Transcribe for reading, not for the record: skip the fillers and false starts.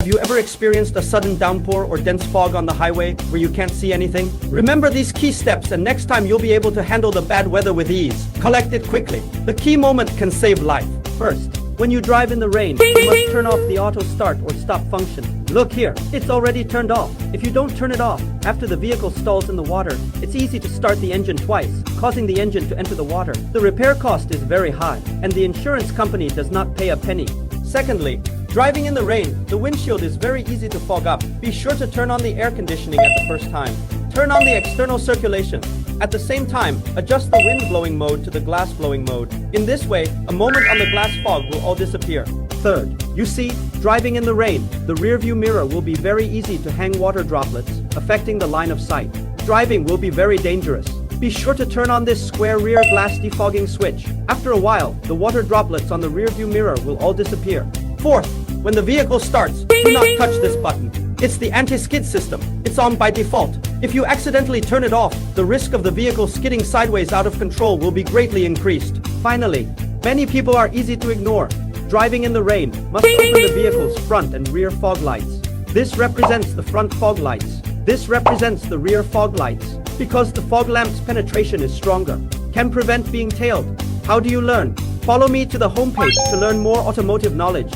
Have you ever experienced a sudden downpour or dense fog on the highway where you can't see anything? Remember these key steps and next time you'll be able to handle the bad weather with ease. Collect it quickly. The key moment can save life. First, when you drive in the rain, you must turn off the auto start or stop function. Look here, it's already turned off. If you don't turn it off, after the vehicle stalls in the water, it's easy to start the engine twice, causing the engine to enter the water. The repair cost is very high, and the insurance company does not pay a penny. Secondly, driving in the rain, the windshield is very easy to fog up. Be sure to turn on the air conditioning at the first time. Turn on the external circulation. At the same time, adjust the wind blowing mode to the glass blowing mode. In this way, a moment on the glass fog will all disappear. Third, you see, driving in the rain, the rear view mirror will be very easy to hang water droplets, affecting the line of sight. Driving will be very dangerous. Be sure to turn on this square rear glass defogging switch. After a while, the water droplets on the rear view mirror will all disappear. Fourth, when the vehicle starts, do not touch this button. It's the anti-skid system. It's on by default. If you accidentally turn it off, the risk of the vehicle skidding sideways out of control will be greatly increased. Finally, many people are easy to ignore. Driving in the rain must open the vehicle's front and rear fog lights. This represents the front fog lights. This represents the rear fog lights. Because the fog lamp's penetration is stronger, can prevent being tailed. How do you learn? Follow me to the homepage to learn more automotive knowledge.